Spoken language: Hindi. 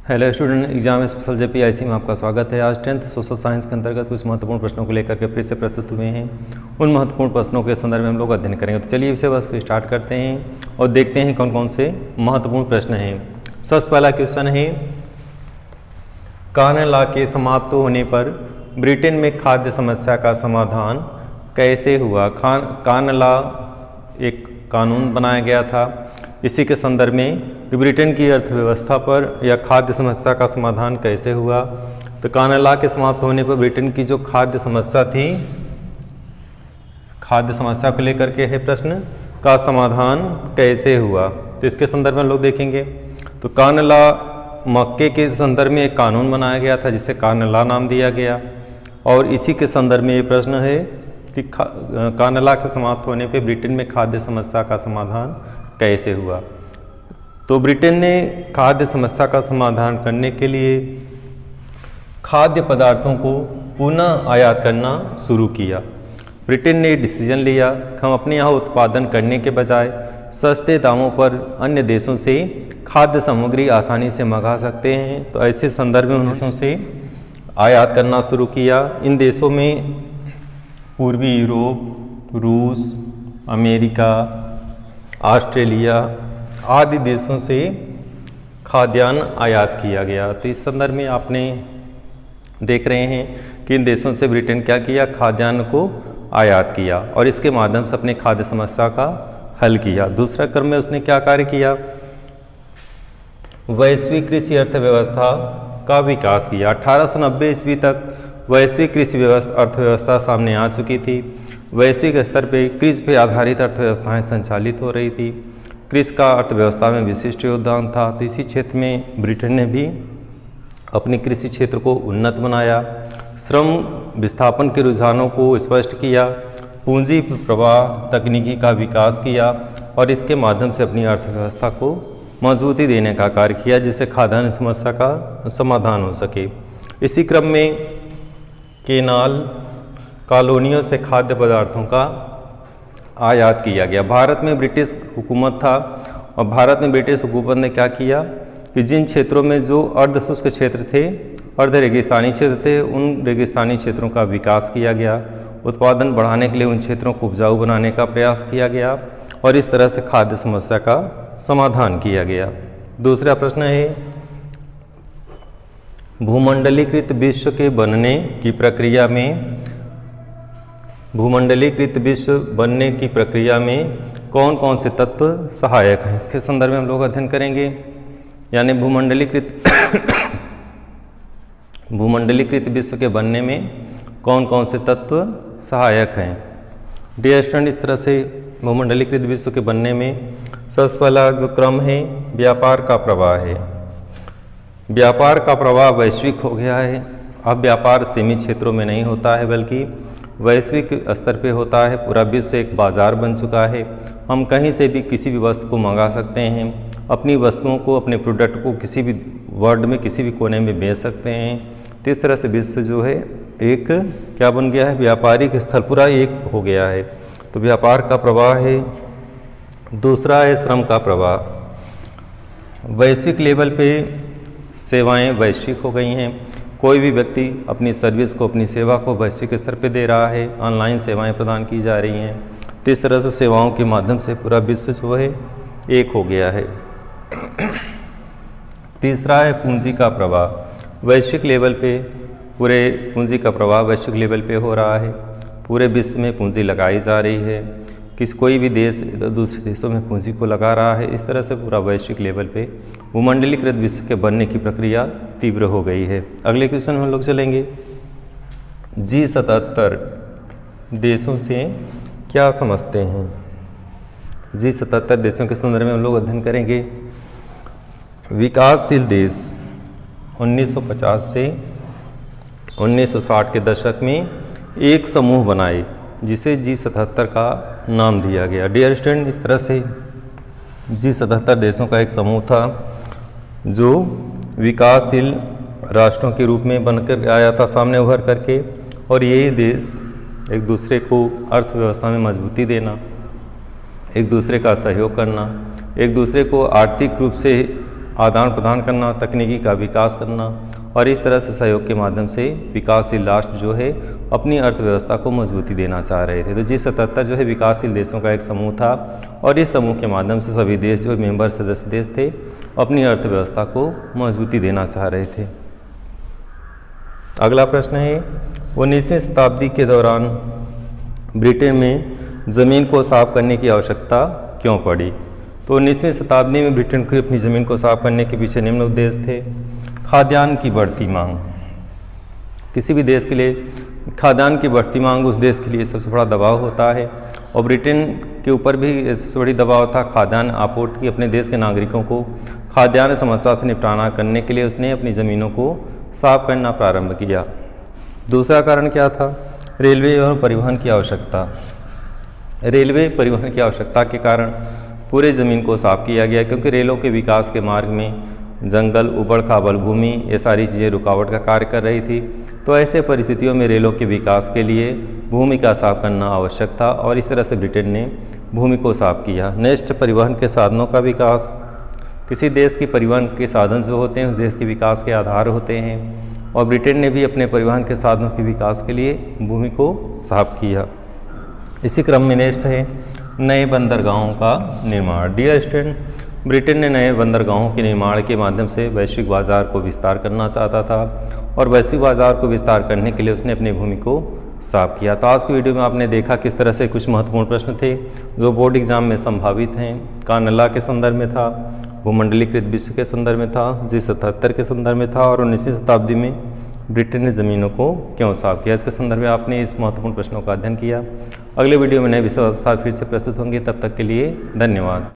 हेलो स्टूडेंट, एग्जाम स्पेशल जेपीआईसी में आपका स्वागत है। आज 10th सोशल साइंस के अंतर्गत कुछ महत्वपूर्ण प्रश्नों को लेकर के फिर से प्रस्तुत हुए हैं। उन महत्वपूर्ण प्रश्नों के संदर्भ में हम लोग अध्ययन करेंगे। तो चलिए विषय वस्तु स्टार्ट करते हैं और देखते हैं कौन कौन से महत्वपूर्ण प्रश्न हैं। सबसे पहला क्वेश्चन है, कॉर्न लॉ के समाप्त होने पर ब्रिटेन में खाद्य समस्या का समाधान कैसे हुआ? कॉर्न लॉ एक कानून बनाया गया था। इसी के संदर्भ में ब्रिटेन की अर्थव्यवस्था पर या खाद्य समस्या का समाधान कैसे हुआ? तो कॉर्न लॉ के समाप्त होने पर ब्रिटेन की जो खाद्य समस्या थी, खाद्य समस्या को लेकर के है प्रश्न, का समाधान कैसे हुआ? तो इसके संदर्भ में लोग देखेंगे। तो कॉर्न लॉ मक्के के संदर्भ में एक कानून बनाया गया था जिसे कॉर्न लॉ नाम दिया गया, और इसी के संदर्भ में ये प्रश्न है कि कॉर्न लॉ के समाप्त होने पर ब्रिटेन में खाद्य समस्या का समाधान कैसे हुआ? तो ब्रिटेन ने खाद्य समस्या का समाधान करने के लिए खाद्य पदार्थों को पुनः आयात करना शुरू किया। ब्रिटेन ने डिसीजन लिया कि हम अपने यहाँ उत्पादन करने के बजाय सस्ते दामों पर अन्य देशों से खाद्य सामग्री आसानी से मंगा सकते हैं। तो ऐसे संदर्भ में उन देशों से आयात करना शुरू किया। इन देशों में पूर्वी यूरोप, रूस, अमेरिका, ऑस्ट्रेलिया आदि देशों से खाद्यान्न आयात किया गया। तो इस संदर्भ में आपने देख रहे हैं कि इन देशों से ब्रिटेन क्या किया, खाद्यान्न को आयात किया और इसके माध्यम से अपने खाद्य समस्या का हल किया। दूसरा क्रम में उसने क्या कार्य किया, वैश्विक कृषि अर्थव्यवस्था का विकास किया। 1890 ईस्वी तक वैश्विक कृषि अर्थव्यवस्था सामने आ चुकी थी। वैश्विक स्तर पर कृषि पर आधारित अर्थव्यवस्थाएं संचालित हो रही थी। कृषि का अर्थव्यवस्था में विशिष्ट योगदान था। तो इसी क्षेत्र में ब्रिटेन ने भी अपने कृषि क्षेत्र को उन्नत बनाया, श्रम विस्थापन के रुझानों को स्पष्ट किया, पूंजी प्रवाह तकनीकी का विकास किया और इसके माध्यम से अपनी अर्थव्यवस्था को मजबूती देने का कार्य किया जिससे खाद्यान्न समस्या का समाधान हो सके। इसी क्रम में केनाल कॉलोनियों से खाद्य पदार्थों का आयात किया गया। भारत में ब्रिटिश हुकूमत था और भारत में ब्रिटिश हुकूमत ने क्या किया कि जिन क्षेत्रों में जो अर्ध शुष्क क्षेत्र थे, अर्ध रेगिस्तानी क्षेत्र थे, उन रेगिस्तानी क्षेत्रों का विकास किया गया। उत्पादन बढ़ाने के लिए उन क्षेत्रों को उपजाऊ बनाने का प्रयास किया गया और इस तरह से खाद्य समस्या का समाधान किया गया। दूसरा प्रश्न है, भूमंडलीकृत विश्व के बनने की प्रक्रिया में भूमंडलीकृत विश्व बनने की प्रक्रिया में कौन कौन से तत्व सहायक हैं? इसके संदर्भ में हम लोग अध्ययन करेंगे। यानी भूमंडलीकृत विश्व के बनने में कौन कौन से तत्व सहायक हैं? डियर स्टूडेंट, इस तरह से भूमंडलीकृत विश्व के बनने में सबसे पहला जो क्रम है व्यापार का प्रवाह है। व्यापार का प्रवाह वैश्विक हो गया है। अब व्यापार सीमित क्षेत्रों में नहीं होता है बल्कि वैश्विक स्तर पे होता है। पूरा विश्व एक बाज़ार बन चुका है। हम कहीं से भी किसी भी वस्तु को मंगा सकते हैं, अपनी वस्तुओं को, अपने प्रोडक्ट को किसी भी वर्ल्ड में किसी भी कोने में बेच सकते हैं। तो इस तरह से विश्व जो है एक क्या बन गया है, व्यापारिक स्थल पूरा एक हो गया है। तो व्यापार का प्रवाह है। दूसरा है श्रम का प्रवाह। वैश्विक लेवल पे सेवाएं वैश्विक हो गई हैं। कोई भी व्यक्ति अपनी सर्विस को, अपनी सेवा को वैश्विक स्तर पे दे रहा है। ऑनलाइन सेवाएं प्रदान की जा रही हैं। तो इस तरह से सेवाओं के माध्यम से पूरा विश्व जो है एक हो गया है। तीसरा है पूंजी का प्रवाह। वैश्विक लेवल पे पूरे पूंजी का प्रवाह वैश्विक लेवल पे हो रहा है। पूरे विश्व में पूंजी लगाई जा रही है। कोई भी देश दूसरे देशों में पूंजी को लगा रहा है। इस तरह से पूरा वैश्विक लेवल पे भूमंडलीकृत विश्व के बनने की प्रक्रिया तीव्र हो गई है। अगले क्वेश्चन में हम लोग चलेंगे, G77 देशों से क्या समझते हैं? G77 देशों के संदर्भ में हम लोग अध्ययन करेंगे। विकासशील देश 1950 से 1960 के दशक में एक समूह बनाए जिसे G77 का नाम दिया गया। डियर स्टूडेंट, इस तरह से G77 देशों का एक समूह था जो विकासशील राष्ट्रों के रूप में बनकर आया था सामने उभर करके, और यही देश एक दूसरे को अर्थव्यवस्था में मजबूती देना, एक दूसरे का सहयोग करना, एक दूसरे को आर्थिक रूप से आदान प्रदान करना, तकनीकी का विकास करना और इस तरह से सहयोग के माध्यम से विकासशील राष्ट्र जो है अपनी अर्थव्यवस्था को मजबूती देना चाह रहे थे। तो G77 जो है विकासशील देशों का एक समूह था और इस समूह के माध्यम से सभी देश जो मेंबर सदस्य देश थे अपनी अर्थव्यवस्था को मजबूती देना चाह रहे थे। अगला प्रश्न है 19वीं शताब्दी के दौरान ब्रिटेन में ज़मीन को साफ करने की आवश्यकता क्यों पड़ी? तो 19वीं शताब्दी में ब्रिटेन को अपनी ज़मीन को साफ करने के पीछे निम्न उद्देश्य थे। खाद्यान्न की बढ़ती मांग, किसी भी देश के लिए खाद्यान्न की बढ़ती मांग उस देश के लिए सबसे बड़ा दबाव होता है और ब्रिटेन के ऊपर भी सबसे बड़ी दबाव था खाद्यान्न आपूर्ति की। अपने देश के नागरिकों को खाद्यान्न समस्या से निपटारा करने के लिए उसने अपनी ज़मीनों को साफ करना प्रारंभ किया। दूसरा कारण क्या था? रेलवे और परिवहन की आवश्यकता। रेलवे परिवहन की आवश्यकता के कारण पूरे ज़मीन को साफ किया गया, क्योंकि रेलों के विकास के मार्ग में जंगल, उबड़ खाबड़ भूमि, ये सारी चीज़ें रुकावट का कार्य कर रही थी। तो ऐसे परिस्थितियों में रेलों के विकास के लिए भूमि का साफ करना आवश्यक था और इस तरह से ब्रिटेन ने भूमि को साफ किया। नेक्स्ट, परिवहन के साधनों का विकास। किसी देश की परिवहन के साधन जो होते हैं उस देश के विकास के आधार होते हैं और ब्रिटेन ने भी अपने परिवहन के साधनों के विकास के लिए भूमि को साफ किया। इसी क्रम में नेक्स्ट है नए बंदरगाहों का निर्माण। डियर स्टूडेंट, ब्रिटेन ने नए बंदरगाहों के निर्माण के माध्यम से वैश्विक बाजार को विस्तार करना चाहता था और वैश्विक बाजार को विस्तार करने के लिए उसने अपनी भूमि को साफ किया। तो आज की वीडियो में आपने देखा किस तरह से कुछ महत्वपूर्ण प्रश्न थे जो बोर्ड एग्जाम में संभावित हैं। कानला के संदर्भ में था, भूमंडलीकृत विश्व के संदर्भ में था, G77 के संदर्भ में था और 19वीं शताब्दी में ब्रिटेन ने ज़मीनों को क्यों साफ किया, इसके संदर्भ में आपने इस महत्वपूर्ण प्रश्नों का अध्ययन किया। अगले वीडियो में नए विषय के साथ फिर से प्रस्तुत होंगे, तब तक के लिए धन्यवाद।